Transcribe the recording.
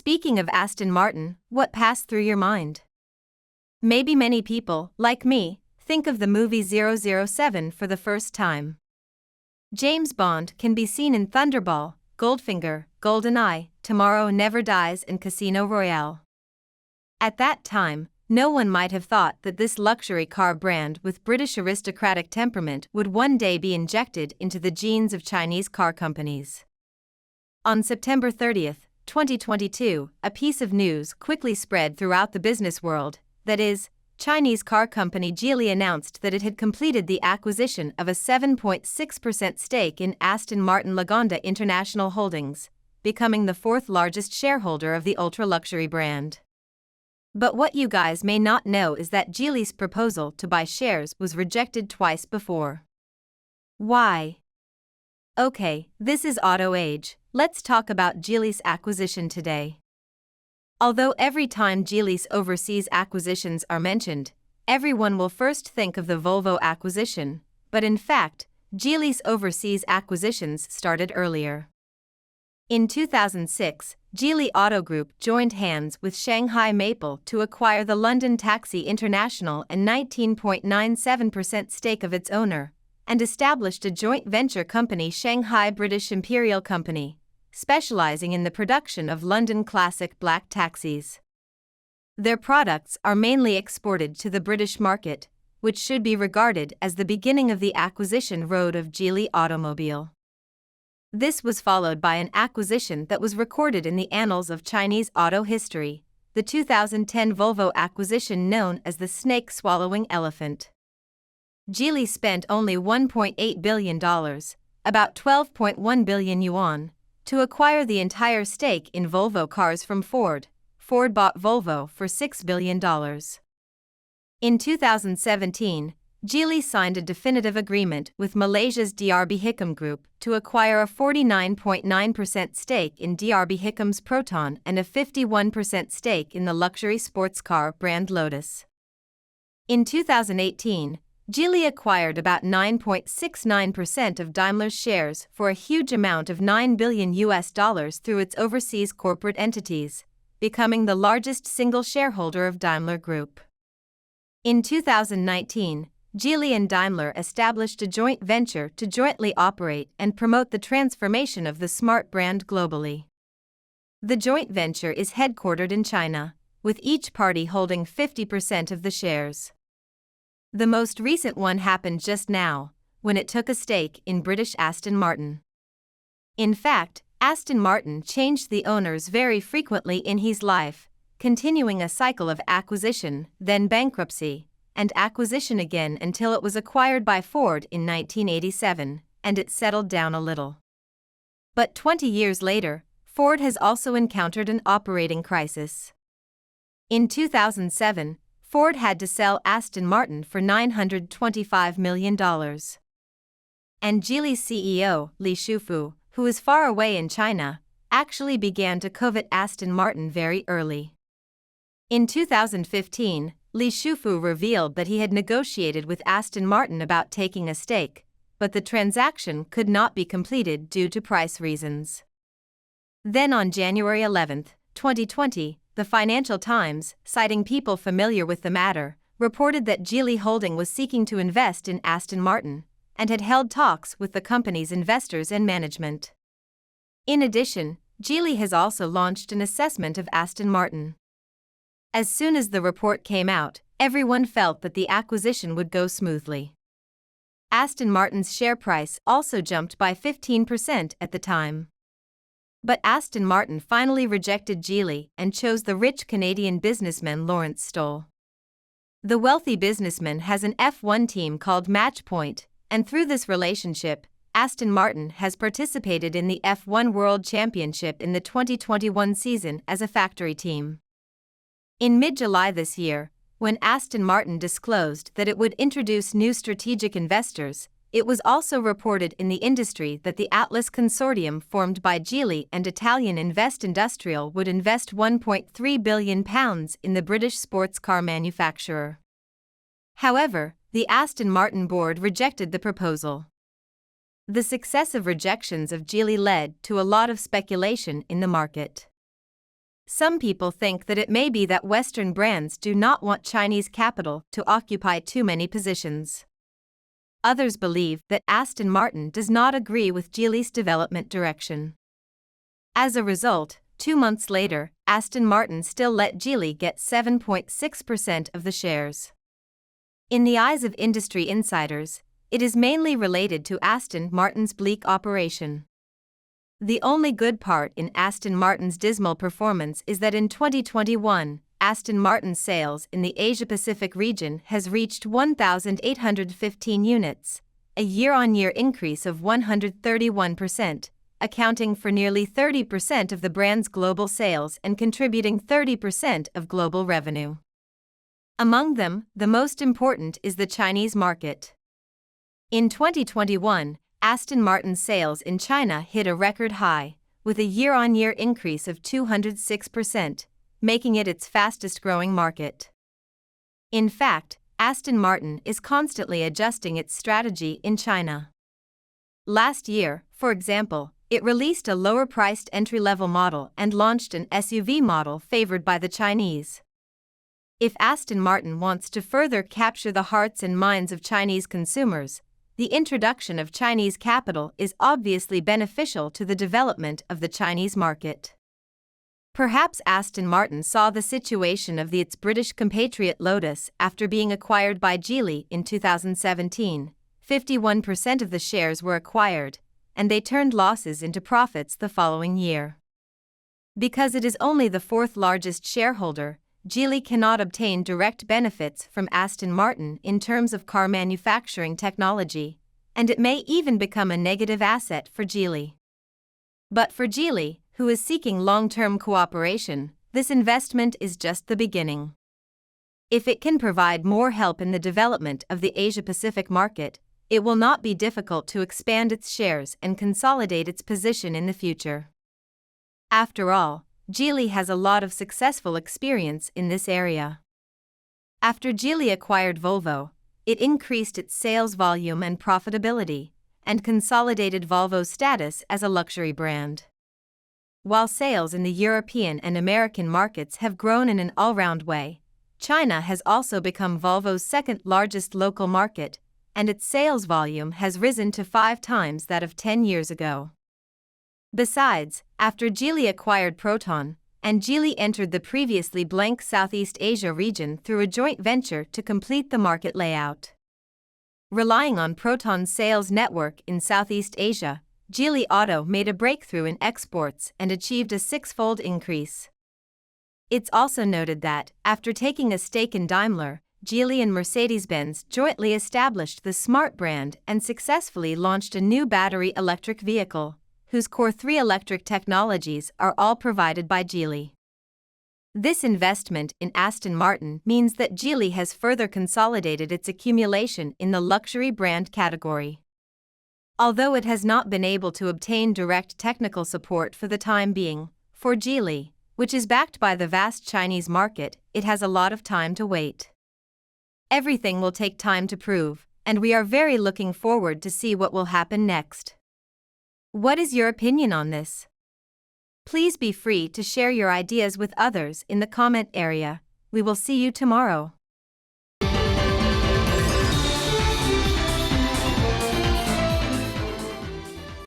Speaking of Aston Martin, what passed through your mind? Maybe many people, like me, think of the movie 007 for the first time. James Bond can be seen in Thunderball, Goldfinger, GoldenEye, Tomorrow Never Dies and Casino Royale. At that time, no one might have thought that this luxury car brand with British aristocratic temperament would one day be injected into the genes of Chinese car companies. On September 30, 2022, a piece of news quickly spread throughout the business world, that is, Chinese car company Geely announced that it had completed the acquisition of a 7.6% stake in Aston Martin Lagonda International Holdings, becoming the fourth largest shareholder of the ultra-luxury brand. But what you guys may not know is that Geely's proposal to buy shares was rejected twice before. Why? Okay, this is Auto Age. Let's talk about Geely's acquisition today. Although every time Geely's overseas acquisitions are mentioned, everyone will first think of the Volvo acquisition, but in fact, Geely's overseas acquisitions started earlier. In 2006, Geely Auto Group joined hands with Shanghai Maple to acquire the London Taxi International and 19.97% stake of its owner, and established a joint venture company, Shanghai British Imperial Company, specializing in the production of London classic black taxis. Their products are mainly exported to the British market, which should be regarded as the beginning of the acquisition road of Geely Automobile. This was followed by an acquisition that was recorded in the annals of Chinese auto history, the 2010 Volvo acquisition known as the snake-swallowing elephant. Geely spent only $1.8 billion, about 12.1 billion yuan, to acquire the entire stake in Volvo cars from Ford. Ford bought Volvo for $6 billion. In 2017, Geely signed a definitive agreement with Malaysia's DRB Hikam Group to acquire a 49.9% stake in DRB Hikam's Proton and a 51% stake in the luxury sports car brand Lotus. In 2018, Geely acquired about 9.69% of Daimler's shares for a huge amount of $9 billion through its overseas corporate entities, becoming the largest single shareholder of Daimler Group. In 2019, Geely and Daimler established a joint venture to jointly operate and promote the transformation of the Smart brand globally. The joint venture is headquartered in China, with each party holding 50% of the shares. The most recent one happened just now, when it took a stake in British Aston Martin. In fact, Aston Martin changed the owners very frequently in his life, continuing a cycle of acquisition, then bankruptcy, and acquisition again until it was acquired by Ford in 1987, and it settled down a little. But 20 years later, Ford has also encountered an operating crisis. In 2007, Ford had to sell Aston Martin for $925 million. And Geely's CEO, Li Shufu, who is far away in China, actually began to covet Aston Martin very early. In 2015, Li Shufu revealed that he had negotiated with Aston Martin about taking a stake, but the transaction could not be completed due to price reasons. Then on January 11, 2020, the Financial Times, citing people familiar with the matter, reported that Geely Holding was seeking to invest in Aston Martin, and had held talks with the company's investors and management. In addition, Geely has also launched an assessment of Aston Martin. As soon as the report came out, everyone felt that the acquisition would go smoothly. Aston Martin's share price also jumped by 15% at the time. But Aston Martin finally rejected Geely and chose the rich Canadian businessman Lawrence Stoll. The wealthy businessman has an F1 team called Matchpoint, and through this relationship, Aston Martin has participated in the F1 World Championship in the 2021 season as a factory team. In mid-July this year, when Aston Martin disclosed that it would introduce new strategic investors, it was also reported in the industry that the Atlas Consortium formed by Geely and Italian Invest Industrial would invest £1.3 billion in the British sports car manufacturer. However, the Aston Martin board rejected the proposal. The successive rejections of Geely led to a lot of speculation in the market. Some people think that it may be that Western brands do not want Chinese capital to occupy too many positions. Others believe that Aston Martin does not agree with Geely's development direction. As a result, 2 months later, Aston Martin still let Geely get 7.6% of the shares. In the eyes of industry insiders, it is mainly related to Aston Martin's bleak operation. The only good part in Aston Martin's dismal performance is that in 2021, Aston Martin's sales in the Asia-Pacific region has reached 1,815 units, a year-on-year increase of 131%, accounting for nearly 30% of the brand's global sales and contributing 30% of global revenue. Among them, the most important is the Chinese market. In 2021, Aston Martin's sales in China hit a record high, with a year-on-year increase of 206%, making it its fastest-growing market. In fact, Aston Martin is constantly adjusting its strategy in China. Last year, for example, it released a lower-priced entry-level model and launched an SUV model favored by the Chinese. If Aston Martin wants to further capture the hearts and minds of Chinese consumers, the introduction of Chinese capital is obviously beneficial to the development of the Chinese market. Perhaps Aston Martin saw the situation of its British compatriot Lotus after being acquired by Geely in 2017. 51% of the shares were acquired, and they turned losses into profits the following year. Because it is only the fourth largest shareholder, Geely cannot obtain direct benefits from Aston Martin in terms of car manufacturing technology, and it may even become a negative asset for Geely. But for Geely, who is seeking long-term cooperation, this investment is just the beginning. If it can provide more help in the development of the Asia-Pacific market, it will not be difficult to expand its shares and consolidate its position in the future. After all, Geely has a lot of successful experience in this area. After Geely acquired Volvo, it increased its sales volume and profitability, and consolidated Volvo's status as a luxury brand. While sales in the European and American markets have grown in an all-round way, China has also become Volvo's second-largest local market, and its sales volume has risen to 5 times that of 10 years ago. Besides, after Geely acquired Proton, and Geely entered the previously blank Southeast Asia region through a joint venture to complete the market layout. Relying on Proton's sales network in Southeast Asia, Geely Auto made a breakthrough in exports and achieved a 6-fold increase. It's also noted that, after taking a stake in Daimler, Geely and Mercedes-Benz jointly established the Smart brand and successfully launched a new battery electric vehicle, whose Core 3 electric technologies are all provided by Geely. This investment in Aston Martin means that Geely has further consolidated its accumulation in the luxury brand category. Although it has not been able to obtain direct technical support for the time being, for Geely, which is backed by the vast Chinese market, it has a lot of time to wait. Everything will take time to prove, and we are very looking forward to see what will happen next. What is your opinion on this? Please be free to share your ideas with others in the comment area. We will see you tomorrow.